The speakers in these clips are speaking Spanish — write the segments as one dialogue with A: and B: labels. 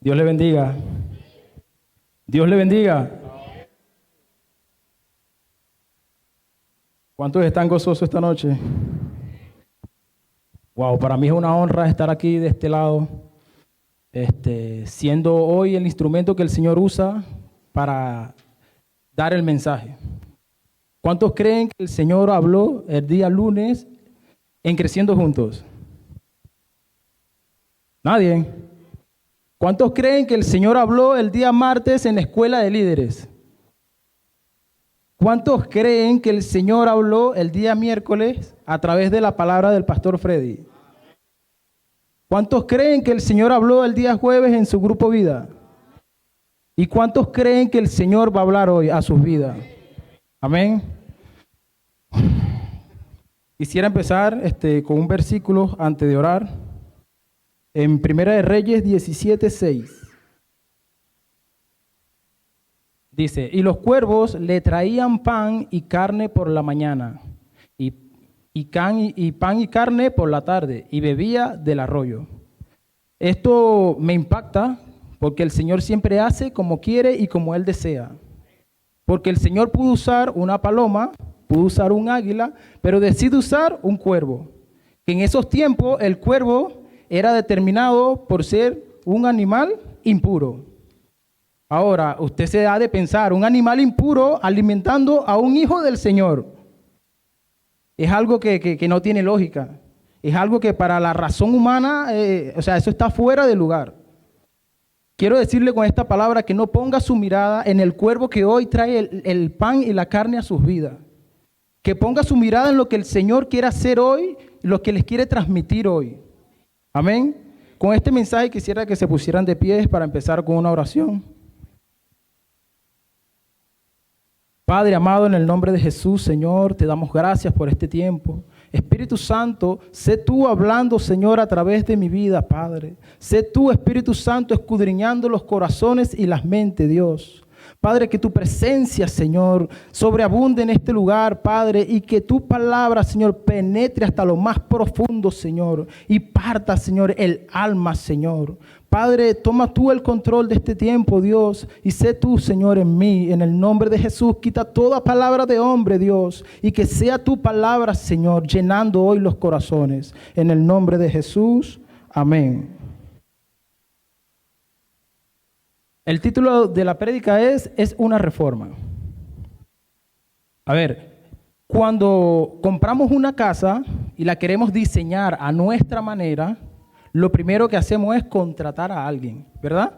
A: Dios le bendiga. Dios le bendiga. ¿Cuántos están gozosos esta noche? Wow, para mí es una honra estar aquí de este lado, siendo hoy el instrumento que el Señor usa para dar el mensaje. ¿Cuántos creen que el Señor habló el día lunes en Creciendo Juntos? Nadie. ¿Cuántos creen que el Señor habló el día martes en la Escuela de Líderes? ¿Cuántos creen que el Señor habló el día miércoles a través de la palabra del pastor Freddy? ¿Cuántos creen que el Señor habló el día jueves en su grupo Vida? ¿Y cuántos creen que el Señor va a hablar hoy a sus vidas? Amén. Quisiera empezar con un versículo antes de orar. En Primera de Reyes 17:6. Dice, y los cuervos le traían pan y carne por la mañana, y pan y carne por la tarde, y bebía del arroyo. Esto me impacta porque el Señor siempre hace como quiere y como Él desea. Porque el Señor pudo usar una paloma, pudo usar un águila, pero decide usar un cuervo. Que en esos tiempos el cuervo era determinado por ser un animal impuro. Ahora, usted se ha de pensar, un animal impuro alimentando a un hijo del Señor. Es algo que no tiene lógica. Es algo que para la razón humana, eso está fuera de lugar. Quiero decirle con esta palabra que no ponga su mirada en el cuervo que hoy trae el pan y la carne a sus vidas. Que ponga su mirada en lo que el Señor quiere hacer hoy, lo que les quiere transmitir hoy. Amén. Con este mensaje quisiera que se pusieran de pies para empezar con una oración. Padre amado, en el nombre de Jesús, Señor, te damos gracias por este tiempo. Espíritu Santo, sé tú hablando, Señor, a través de mi vida, Padre. Sé tú, Espíritu Santo, escudriñando los corazones y las mentes, Dios. Padre, que tu presencia, Señor, sobreabunde en este lugar, Padre, y que tu palabra, Señor, penetre hasta lo más profundo, Señor, y parta, Señor, el alma, Señor. Padre, toma tú el control de este tiempo, Dios, y sé tú, Señor, en mí, en el nombre de Jesús. Quita toda palabra de hombre, Dios, y que sea tu palabra, Señor, llenando hoy los corazones. En el nombre de Jesús, amén. El título de la prédica es una reforma. A ver, cuando compramos una casa y la queremos diseñar a nuestra manera, lo primero que hacemos es contratar a alguien, ¿verdad?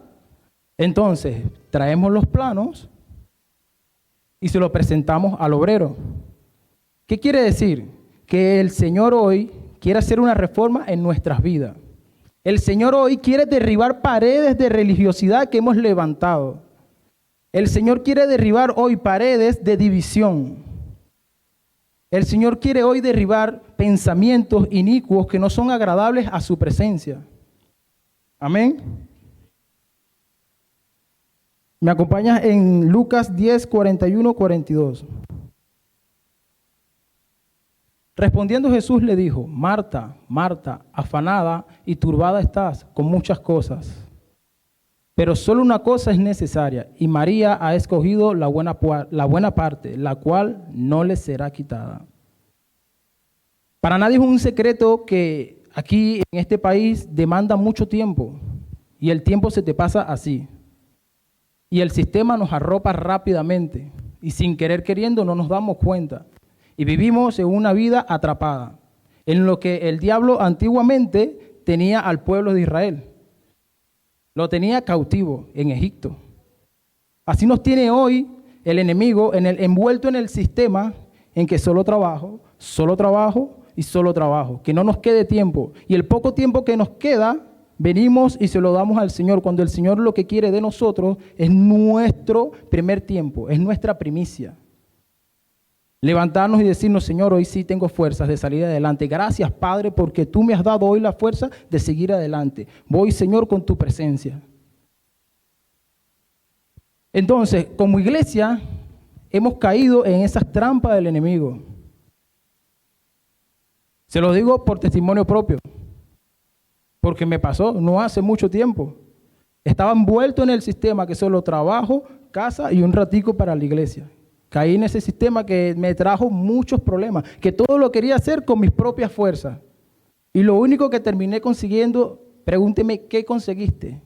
A: Entonces, traemos los planos y se los presentamos al obrero. ¿Qué quiere decir? Que el Señor hoy quiere hacer una reforma en nuestras vidas. El Señor hoy quiere derribar paredes de religiosidad que hemos levantado. El Señor quiere derribar hoy paredes de división. El Señor quiere hoy derribar pensamientos inicuos que no son agradables a su presencia. Amén. ¿Me acompañas en Lucas 10, 41, 42? Respondiendo Jesús le dijo, Marta, Marta, afanada y turbada estás con muchas cosas, pero solo una cosa es necesaria, y María ha escogido la buena parte, la cual no le será quitada. Para nadie es un secreto que aquí en este país demanda mucho tiempo, y el tiempo se te pasa así. Y el sistema nos arropa rápidamente, y sin querer queriendo no nos damos cuenta. Y vivimos en una vida atrapada, en lo que el diablo antiguamente tenía al pueblo de Israel. Lo tenía cautivo en Egipto. Así nos tiene hoy el enemigo envuelto en el sistema en que solo trabajo y solo trabajo. Que no nos quede tiempo. Y el poco tiempo que nos queda, venimos y se lo damos al Señor. Cuando el Señor lo que quiere de nosotros es nuestro primer tiempo, es nuestra primicia. Levantarnos y decirnos, Señor, hoy sí tengo fuerzas de salir adelante. Gracias, Padre, porque tú me has dado hoy la fuerza de seguir adelante. Voy, Señor, con tu presencia. Entonces, como iglesia, hemos caído en esas trampas del enemigo. Se lo digo por testimonio propio, porque me pasó no hace mucho tiempo. Estaba envuelto en el sistema que solo trabajo, casa y un ratico para la iglesia. Caí en ese sistema que me trajo muchos problemas, que todo lo quería hacer con mis propias fuerzas. Y lo único que terminé consiguiendo, pregúnteme, ¿qué conseguiste?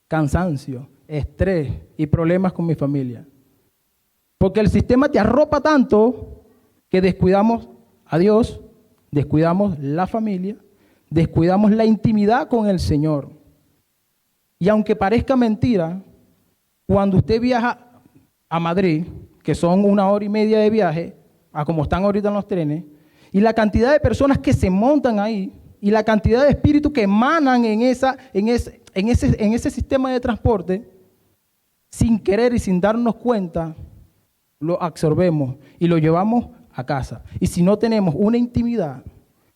A: Cansancio, estrés y problemas con mi familia. Porque el sistema te arropa tanto que descuidamos a Dios, descuidamos la familia, descuidamos la intimidad con el Señor. Y aunque parezca mentira, cuando usted viaja a Madrid, que son 1 hora y media de viaje, a como están ahorita en los trenes, y la cantidad de personas que se montan ahí, y la cantidad de espíritus que emanan en ese sistema de transporte, sin querer y sin darnos cuenta, lo absorbemos y lo llevamos a casa. Y si no tenemos una intimidad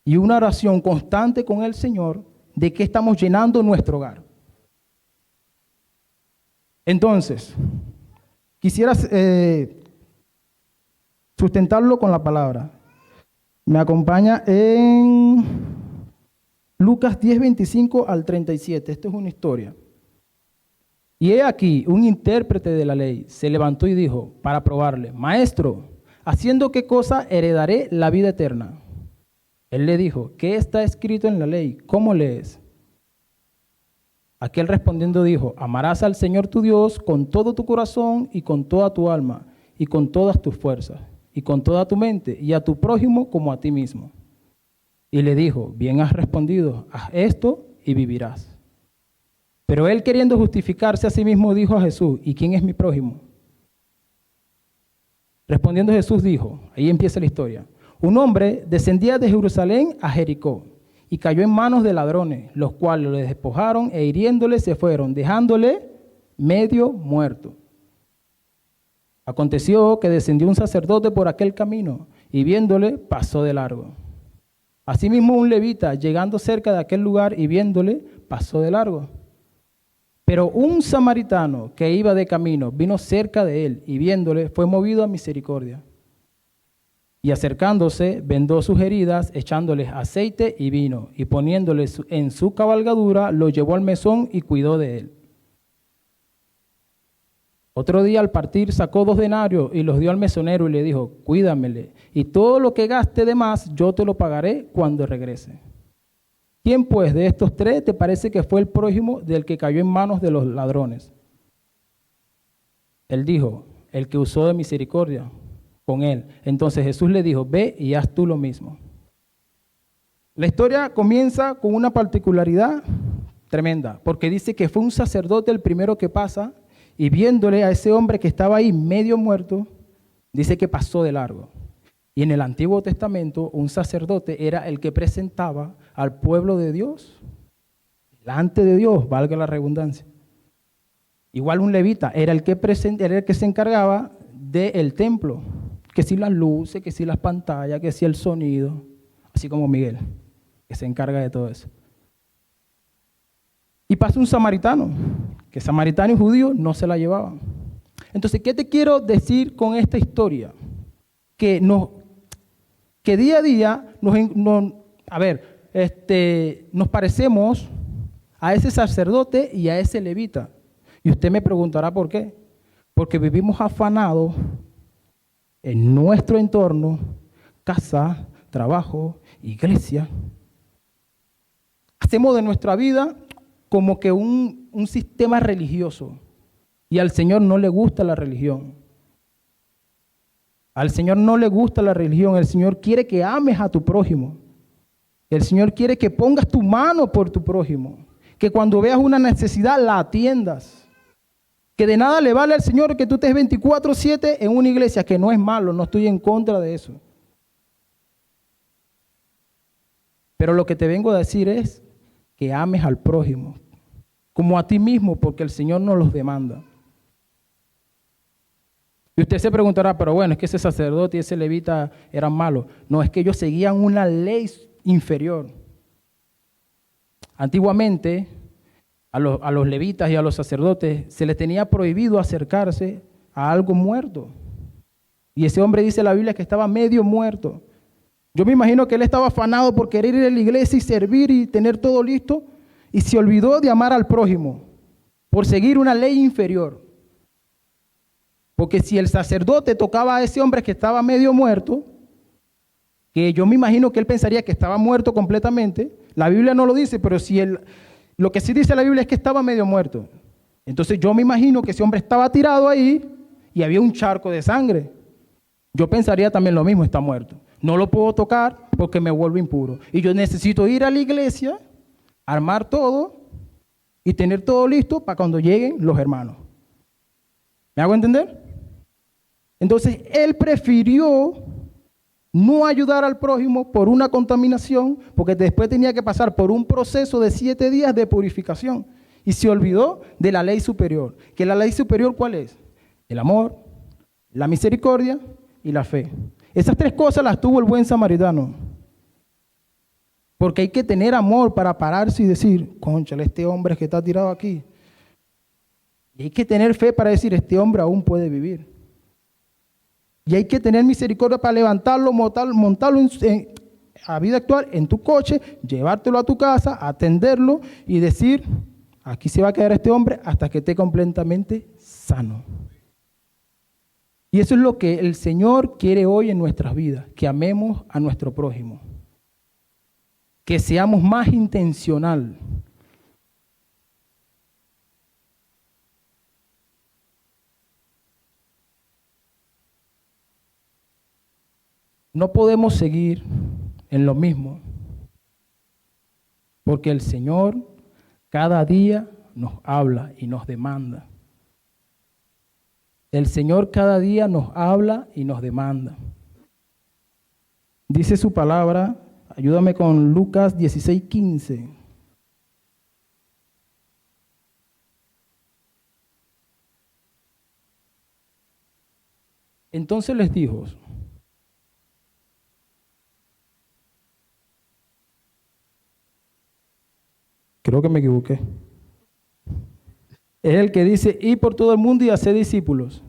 A: y una oración constante con el Señor, ¿de qué estamos llenando nuestro hogar? Entonces, quisiera sustentarlo con la palabra. Me acompaña en Lucas 10, 25 al 37. Esto es una historia. Y he aquí, un intérprete de la ley se levantó y dijo, para probarle, Maestro, ¿haciendo qué cosa heredaré la vida eterna? Él le dijo, ¿qué está escrito en la ley? ¿Cómo lees? Aquel respondiendo dijo, amarás al Señor tu Dios con todo tu corazón y con toda tu alma y con todas tus fuerzas y con toda tu mente y a tu prójimo como a ti mismo. Y le dijo, bien has respondido, haz esto y vivirás. Pero él, queriendo justificarse a sí mismo, dijo a Jesús, ¿y quién es mi prójimo? Respondiendo Jesús dijo, ahí empieza la historia, un hombre descendía de Jerusalén a Jericó y cayó en manos de ladrones, los cuales le despojaron e hiriéndole se fueron, dejándole medio muerto. Aconteció que descendió un sacerdote por aquel camino y viéndole pasó de largo. Asimismo un levita, llegando cerca de aquel lugar y viéndole, pasó de largo. Pero un samaritano que iba de camino vino cerca de él y viéndole fue movido a misericordia. Y acercándose, vendó sus heridas, echándoles aceite y vino, y poniéndole en su cabalgadura, lo llevó al mesón y cuidó de él. Otro día al partir sacó 2 denarios y los dio al mesonero y le dijo, cuídamele, y todo lo que gaste de más yo te lo pagaré cuando regrese. ¿Quién pues de estos 3 te parece que fue el prójimo del que cayó en manos de los ladrones? Él dijo, el que usó de misericordia con él. Entonces Jesús le dijo, ve y haz tú lo mismo. La historia comienza con una particularidad tremenda, porque dice que fue un sacerdote el primero que pasa y viéndole a ese hombre que estaba ahí medio muerto, dice que pasó de largo. Y en el Antiguo Testamento, un sacerdote era el que presentaba al pueblo de Dios, delante de Dios, valga la redundancia. Igual un levita era el que se encargaba del templo, que si las luces, que si las pantallas, que si el sonido, así como Miguel, que se encarga de todo eso. Y pasa un samaritano, que samaritano y judío no se la llevaban. Entonces, ¿qué te quiero decir con esta historia? Que día a día nos parecemos a ese sacerdote y a ese levita. Y usted me preguntará por qué. Porque vivimos afanados en nuestro entorno, casa, trabajo, iglesia. Hacemos de nuestra vida como que un sistema religioso. Y al Señor no le gusta la religión. Al Señor no le gusta la religión, el Señor quiere que ames a tu prójimo. El Señor quiere que pongas tu mano por tu prójimo, que cuando veas una necesidad la atiendas. Que de nada le vale al Señor que tú estés 24/7 en una iglesia, que no es malo, no estoy en contra de eso. Pero lo que te vengo a decir es que ames al prójimo, como a ti mismo, porque el Señor nos los demanda. Y usted se preguntará, pero bueno, es que ese sacerdote y ese levita eran malos. No, es que ellos seguían una ley inferior. Antiguamente, a los levitas y a los sacerdotes se les tenía prohibido acercarse a algo muerto. Y ese hombre dice en la Biblia que estaba medio muerto. Yo me imagino que él estaba afanado por querer ir a la iglesia y servir y tener todo listo, y se olvidó de amar al prójimo. por seguir una ley inferior. Porque si el sacerdote tocaba a ese hombre que estaba medio muerto, que yo me imagino que él pensaría que estaba muerto completamente, la Biblia no lo dice, pero si lo que sí dice la Biblia es que estaba medio muerto. Entonces yo me imagino que ese hombre estaba tirado ahí y había un charco de sangre. Yo pensaría también lo mismo, está muerto. No lo puedo tocar porque me vuelvo impuro. Y yo necesito ir a la iglesia, armar todo y tener todo listo para cuando lleguen los hermanos. ¿Me hago entender? Entonces él prefirió no ayudar al prójimo por una contaminación, porque después tenía que pasar por un proceso de 7 días de purificación. Y se olvidó de la ley superior. ¿Que la ley superior cuál es? El amor, la misericordia y la fe. Esas 3 cosas las tuvo el buen samaritano. Porque hay que tener amor para pararse y decir, cónchale, este hombre que está tirado aquí. Y hay que tener fe para decir, este hombre aún puede vivir. Y hay que tener misericordia para levantarlo, montarlo a vida actual en tu coche, llevártelo a tu casa, atenderlo y decir, aquí se va a quedar este hombre hasta que esté completamente sano. Y eso es lo que el Señor quiere hoy en nuestras vidas, que amemos a nuestro prójimo, que seamos más intencional. No podemos seguir en lo mismo, porque el Señor cada día nos habla y nos demanda. El Señor cada día nos habla y nos demanda. Dice su palabra, ayúdame con Lucas 16:15. Entonces les dijo, creo que me equivoqué. Es el que dice, ir por todo el mundo y hacer discípulos.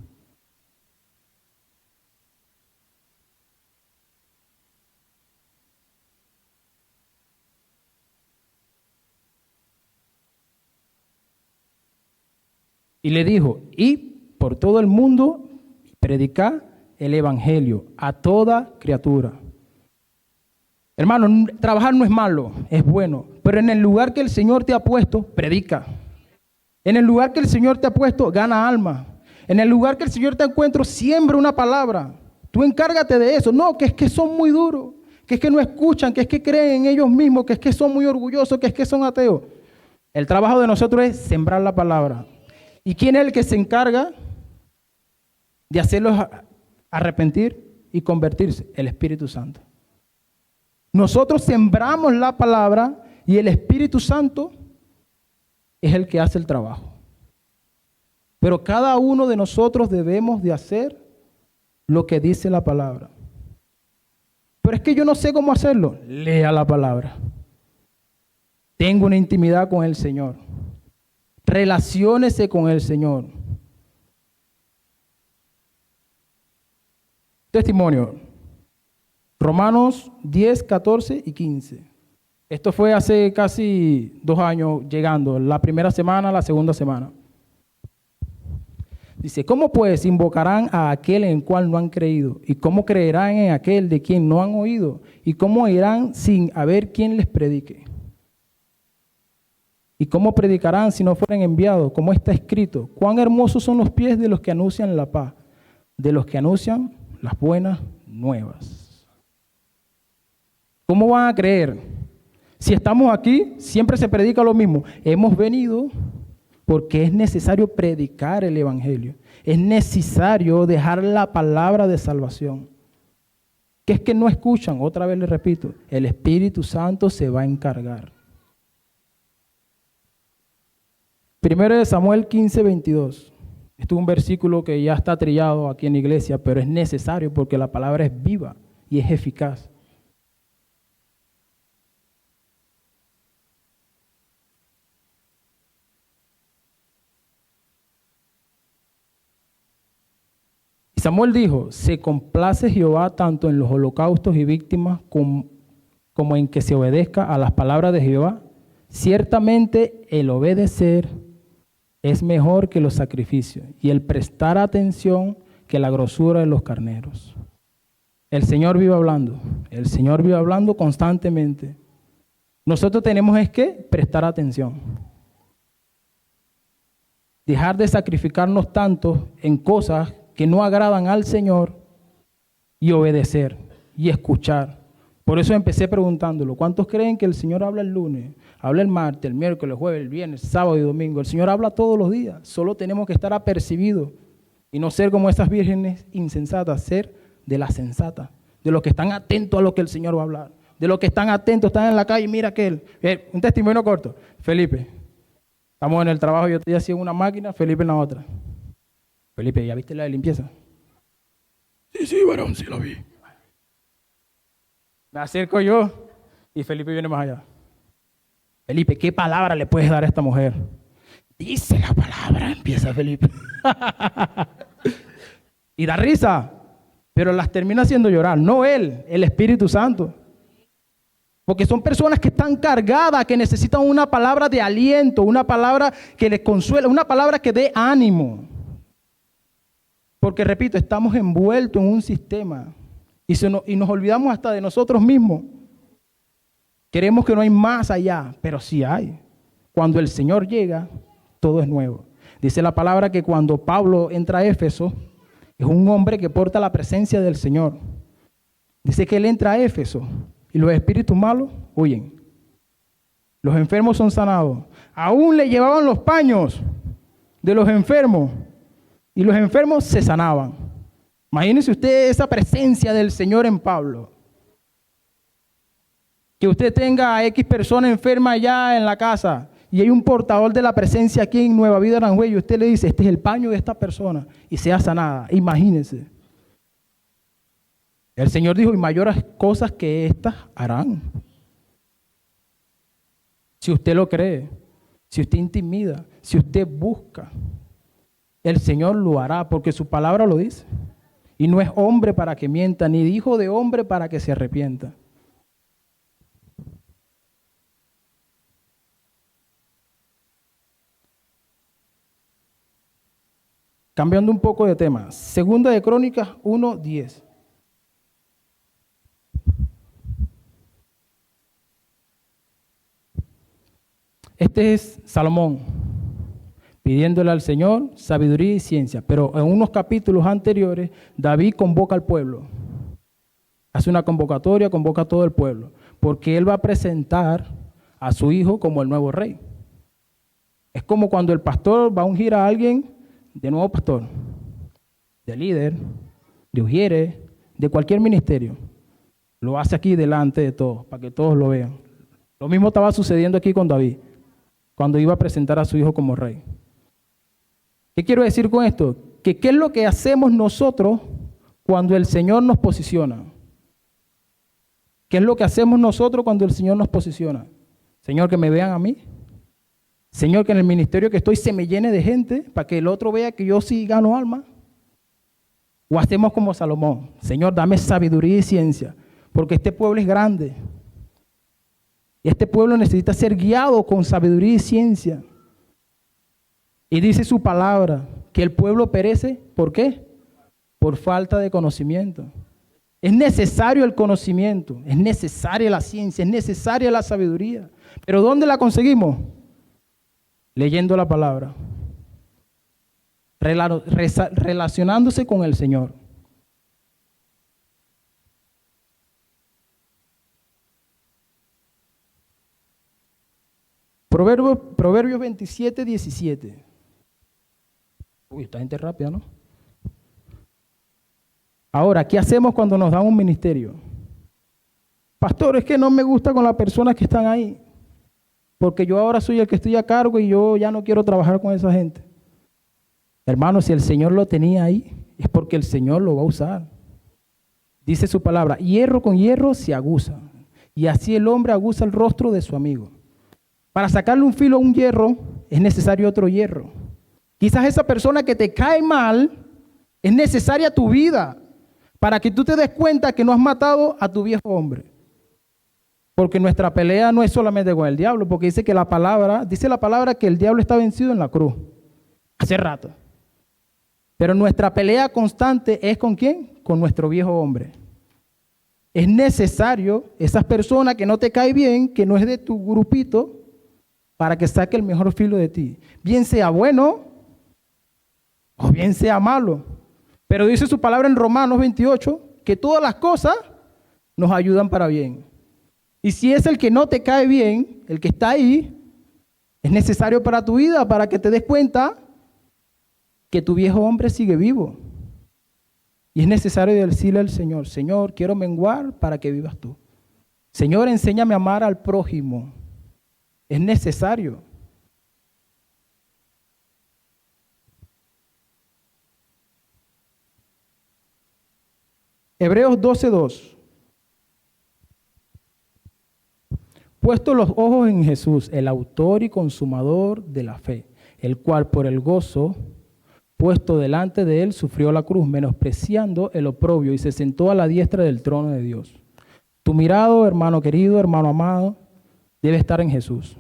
A: Y le dijo, ir por todo el mundo y predicar el evangelio a toda criatura. Hermano, trabajar no es malo, es bueno. Pero en el lugar que el Señor te ha puesto, predica. En el lugar que el Señor te ha puesto, gana alma. En el lugar que el Señor te encuentra, siembra una palabra. Tú encárgate de eso. No, que es que son muy duros, que es que no escuchan, que es que creen en ellos mismos, que es que son muy orgullosos, que es que son ateos. El trabajo de nosotros es sembrar la palabra. ¿Y quién es el que se encarga de hacerlos arrepentir y convertirse? El Espíritu Santo. Nosotros sembramos la palabra y el Espíritu Santo es el que hace el trabajo. Pero cada uno de nosotros debemos de hacer lo que dice la palabra. Pero es que yo no sé cómo hacerlo. Lea la palabra. Tenga una intimidad con el Señor. Relaciónese con el Señor. Testimonio. Romanos 10, 14 y 15. Esto fue hace casi 2 años llegando, la primera semana, la segunda semana. Dice, ¿cómo pues invocarán a aquel en el cual no han creído? ¿Y cómo creerán en aquel de quien no han oído? ¿Y cómo irán sin haber quien les predique? ¿Y cómo predicarán si no fueren enviados? Como está escrito, cuán hermosos son los pies de los que anuncian la paz, de los que anuncian las buenas nuevas. ¿Cómo van a creer? Si estamos aquí, siempre se predica lo mismo. Hemos venido porque es necesario predicar el evangelio. Es necesario dejar la palabra de salvación. ¿Qué es que no escuchan? Otra vez les repito, el Espíritu Santo se va a encargar. 1 Samuel 15, 22. Este es un versículo que ya está trillado aquí en la iglesia, pero es necesario porque la palabra es viva y es eficaz. Samuel dijo, se complace Jehová tanto en los holocaustos y víctimas como en que se obedezca a las palabras de Jehová. Ciertamente el obedecer es mejor que los sacrificios y el prestar atención que la grosura de los carneros. El Señor vive hablando. El Señor vive hablando constantemente. Nosotros tenemos es que prestar atención. Dejar de sacrificarnos tanto en cosas que no agradan al Señor y obedecer y escuchar. Por eso empecé preguntándolo, ¿cuántos creen que el Señor habla el lunes, habla el martes, el miércoles, el jueves, el viernes, sábado y domingo? El Señor habla todos los días, solo tenemos que estar apercibidos y no ser como esas vírgenes insensatas, ser de las sensatas, de los que están atentos a lo que el Señor va a hablar, de los que están atentos, están en la calle, mira aquel. Un testimonio corto, Felipe, estamos en el trabajo, yo estoy haciendo una máquina, Felipe en la otra. Felipe, ¿ya viste la de limpieza? Sí, varón, sí la vi. Me acerco yo y Felipe viene más allá. Felipe, ¿qué palabra le puedes dar a esta mujer? Dice la palabra, empieza Felipe. Y da risa, pero las termina haciendo llorar. No él, el Espíritu Santo. Porque son personas que están cargadas, que necesitan una palabra de aliento, una palabra que les consuela, una palabra que dé ánimo. Porque, repito, estamos envueltos en un sistema y nos olvidamos hasta de nosotros mismos. Queremos que no hay más allá, pero sí hay. Cuando el Señor llega, todo es nuevo. Dice la palabra que cuando Pablo entra a Éfeso, es un hombre que porta la presencia del Señor. Dice que él entra a Éfeso y los espíritus malos huyen. Los enfermos son sanados. Aún le llevaban los paños de los enfermos y los enfermos se sanaban. Imagínese usted esa presencia del Señor en Pablo. Que usted tenga a X persona enferma allá en la casa y hay un portador de la presencia aquí en Nueva Vida Aranjuez y usted le dice, este es el paño de esta persona y sea sanada. Imagínense. El Señor dijo, y mayores cosas que estas harán. Si usted lo cree, si usted intimida, si usted busca, el Señor lo hará porque su palabra lo dice. Y no es hombre para que mienta, ni hijo de hombre para que se arrepienta. Cambiando un poco de tema. Segunda de Crónicas 1:10. Este es Salomón, pidiéndole al Señor sabiduría y ciencia. Pero en unos capítulos anteriores, David convoca al pueblo. Hace una convocatoria, convoca a todo el pueblo. Porque él va a presentar a su hijo como el nuevo rey. Es como cuando el pastor va a ungir a alguien de nuevo pastor, de líder, de ujiere, de cualquier ministerio. Lo hace aquí delante de todos, para que todos lo vean. Lo mismo estaba sucediendo aquí con David, cuando iba a presentar a su hijo como rey. ¿Qué quiero decir con esto? Que ¿qué es lo que hacemos nosotros cuando el Señor nos posiciona? ¿Qué es lo que hacemos nosotros cuando el Señor nos posiciona? Señor, que me vean a mí. Señor, que en el ministerio que estoy se me llene de gente para que el otro vea que yo sí gano alma. O hacemos como Salomón. Señor, dame sabiduría y ciencia, porque este pueblo es grande. Y este pueblo necesita ser guiado con sabiduría y ciencia. Y dice su palabra, que el pueblo perece, ¿por qué? Por falta de conocimiento. Es necesario el conocimiento, es necesaria la ciencia, es necesaria la sabiduría. ¿Pero dónde la conseguimos? Leyendo la palabra. Relacionándose con el Señor. Proverbios 27:17. Uy, esta gente es rápida, ¿no? Ahora, ¿qué hacemos cuando nos dan un ministerio? Pastor, es que no me gusta con las personas que están ahí, porque yo ahora soy el que estoy a cargo y yo ya no quiero trabajar con esa gente. Hermano, si el Señor lo tenía ahí, es porque el Señor lo va a usar. Dice su palabra, hierro con hierro se aguza, y así el hombre aguza el rostro de su amigo. Para sacarle un filo a un hierro, es necesario otro hierro. Quizás esa persona que te cae mal, es necesaria tu vida, para que tú te des cuenta que no has matado a tu viejo hombre. Porque nuestra pelea no es solamente con el diablo, porque dice la palabra que el diablo está vencido en la cruz. hace rato. Pero nuestra pelea constante es ¿con quién? Con nuestro viejo hombre. Es necesario esas personas que no te cae bien, que no es de tu grupito, para que saque el mejor filo de ti. Bien sea bueno o bien sea malo. Pero dice su palabra en Romanos 28, que todas las cosas nos ayudan para bien. Y si es el que no te cae bien, el que está ahí, es necesario para tu vida, para que te des cuenta que tu viejo hombre sigue vivo. Y es necesario decirle al Señor, Señor, quiero menguar para que vivas tú. Señor, enséñame a amar al prójimo. Es necesario. Hebreos 12:2. Puesto los ojos en Jesús, el autor y consumador de la fe, el cual por el gozo puesto delante de él sufrió la cruz, menospreciando el oprobio, y se sentó a la diestra del trono de Dios. Tu mirada, hermano querido, hermano amado, debe estar en Jesús,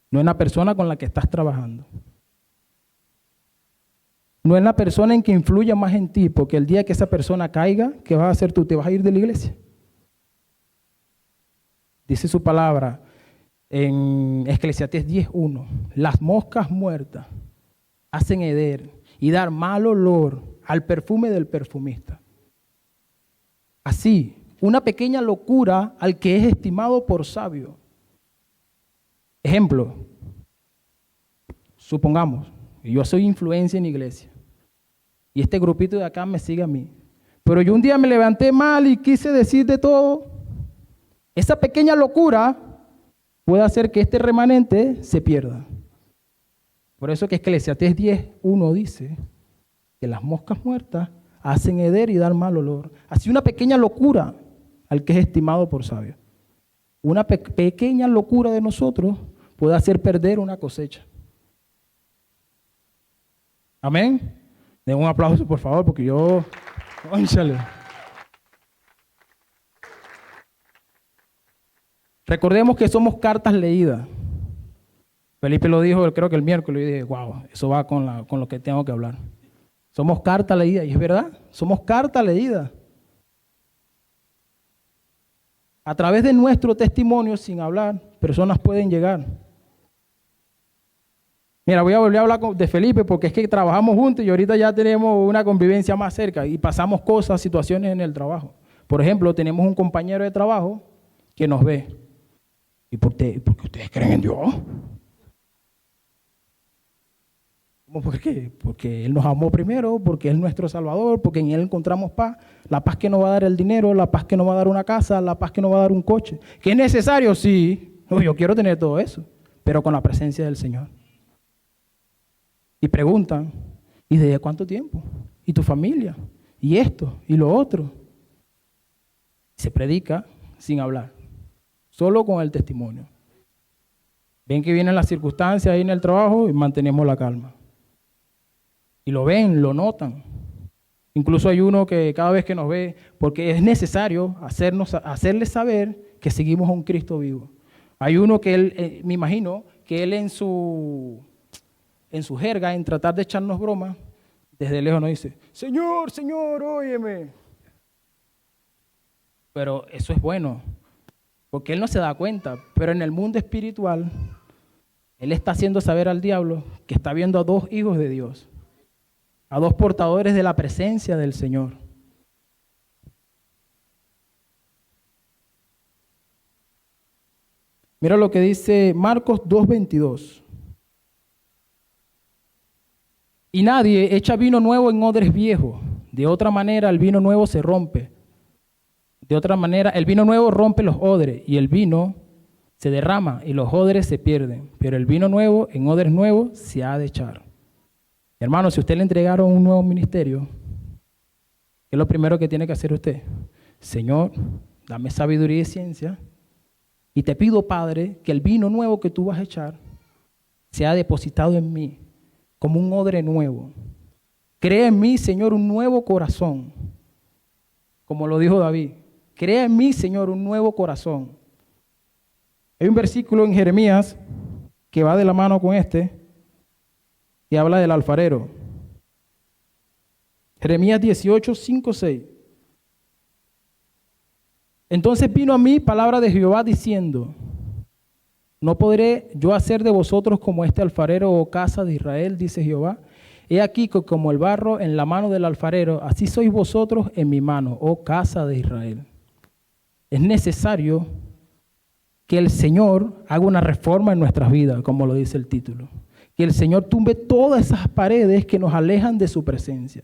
A: no en la persona con la que estás trabajando. No en la persona en que influya más en ti, porque el día que esa persona caiga, ¿qué vas a hacer tú? ¿Te vas a ir de la iglesia? Dice su palabra en Eclesiastés 10:1, las moscas muertas hacen heder y dar mal olor al perfume del perfumista. Así, una pequeña locura al que es estimado por sabio. Ejemplo, supongamos, yo soy influencia en iglesia y este grupito de acá me sigue a mí, pero yo un día me levanté mal y quise decir de todo. Esa pequeña locura puede hacer que este remanente se pierda. Por eso que Eclesiastés 10:1 dice que las moscas muertas hacen heder y dar mal olor. Así una pequeña locura al que es estimado por sabio. Una pequeña locura de nosotros puede hacer perder una cosecha. Amén. Den un aplauso, por favor, porque yo... ¡Cónchale! Recordemos que somos cartas leídas. Felipe lo dijo, creo que el miércoles, y dije, wow, eso va con lo que tengo que hablar. Somos cartas leídas, y es verdad, somos cartas leídas. A través de nuestro testimonio, sin hablar, personas pueden llegar. Mira, voy a volver a hablar de Felipe porque es que trabajamos juntos y ahorita ya tenemos una convivencia más cerca y pasamos cosas, situaciones en el trabajo. Por ejemplo, tenemos un compañero de trabajo que nos ve. ¿Y por qué ustedes creen en Dios? ¿Cómo por qué? Porque Él nos amó primero, porque Él es nuestro Salvador, porque en Él encontramos paz. La paz que nos va a dar el dinero, la paz que nos va a dar una casa, la paz que nos va a dar un coche. ¿Que es necesario? Sí. No, yo quiero tener todo eso, pero con la presencia del Señor. Y preguntan, ¿y desde cuánto tiempo? ¿Y tu familia? ¿Y esto? ¿Y lo otro? Se predica sin hablar, solo con el testimonio. Ven que vienen las circunstancias ahí en el trabajo y mantenemos la calma. Y lo ven, lo notan. Incluso hay uno que cada vez que nos ve, porque es necesario hacerle saber que seguimos a un Cristo vivo. Hay uno que él, me imagino, que él en su jerga, en tratar de echarnos bromas, desde lejos nos dice, Señor, Señor, óyeme. Pero eso es bueno, porque él no se da cuenta, pero en el mundo espiritual, él está haciendo saber al diablo que está viendo a dos hijos de Dios, a dos portadores de la presencia del Señor. Mira lo que dice Marcos 2:22. Y nadie echa vino nuevo en odres viejos. De otra manera, el vino nuevo se rompe. De otra manera, el vino nuevo rompe los odres y el vino se derrama y los odres se pierden. Pero el vino nuevo en odres nuevos se ha de echar. Hermano, si usted le entregaron un nuevo ministerio, ¿qué es lo primero que tiene que hacer usted? Señor, dame sabiduría y ciencia. Y te pido, Padre, que el vino nuevo que tú vas a echar sea depositado en mí como un odre nuevo. Crea en mí, Señor, un nuevo corazón. Como lo dijo David. Crea en mí, Señor, un nuevo corazón. Hay un versículo en Jeremías que va de la mano con este, que habla del alfarero. Jeremías 18, 5, 6. Entonces vino a mí palabra de Jehová diciendo, ¿no podré yo hacer de vosotros como este alfarero, oh casa de Israel? Dice Jehová. He aquí que como el barro en la mano del alfarero, así sois vosotros en mi mano, oh casa de Israel. Es necesario que el Señor haga una reforma en nuestras vidas, como lo dice el título. Que el Señor tumbe todas esas paredes que nos alejan de su presencia.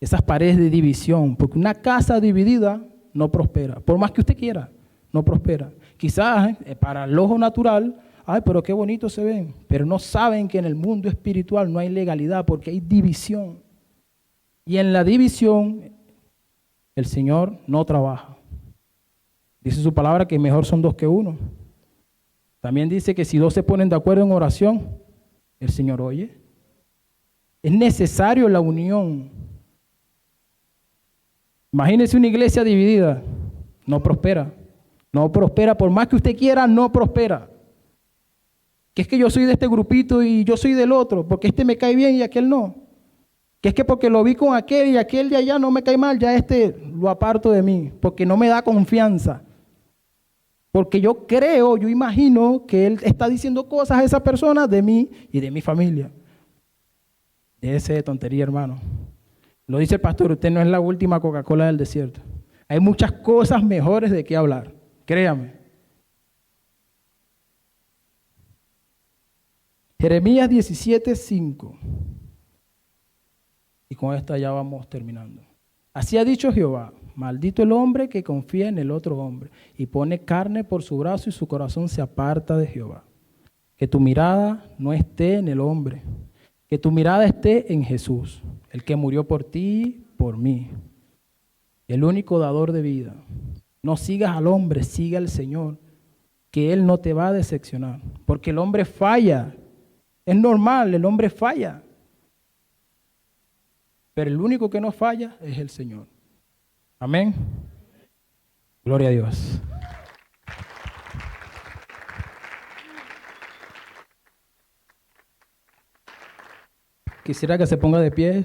A: Esas paredes de división, porque una casa dividida no prospera. Por más que usted quiera, no prospera. Quizás para el ojo natural, ay, pero qué bonito se ven. Pero no saben que en el mundo espiritual no hay legalidad porque hay división. Y en la división el Señor no trabaja. Dice su palabra que mejor son dos que uno. También dice que si dos se ponen de acuerdo en oración, el Señor oye. Es necesario la unión. Imagínese una iglesia dividida, no prospera. No prospera, por más que usted quiera, no prospera. Que es que yo soy de este grupito y yo soy del otro, porque este me cae bien y aquel no. Que es que porque lo vi con aquel y aquel de allá no me cae mal, ya este lo aparto de mí, porque no me da confianza. Porque yo creo, yo imagino que él está diciendo cosas a esa persona de mí y de mi familia. Déjese de tontería, hermano. Lo dice el pastor, usted no es la última Coca-Cola del desierto. Hay muchas cosas mejores de qué hablar, créame. Jeremías 17, 5. Y con esta ya vamos terminando. Así ha dicho Jehová, maldito el hombre que confía en el otro hombre y pone carne por su brazo y su corazón se aparta de Jehová. Que tu mirada no esté en el hombre, que tu mirada esté en Jesús, el que murió por ti, por mí, el único dador de vida. No sigas al hombre, siga al Señor, que Él no te va a decepcionar, porque el hombre falla. Es normal, el hombre falla. Pero el único que no falla es el Señor. Amén. Gloria a Dios. Quisiera que se ponga de pie.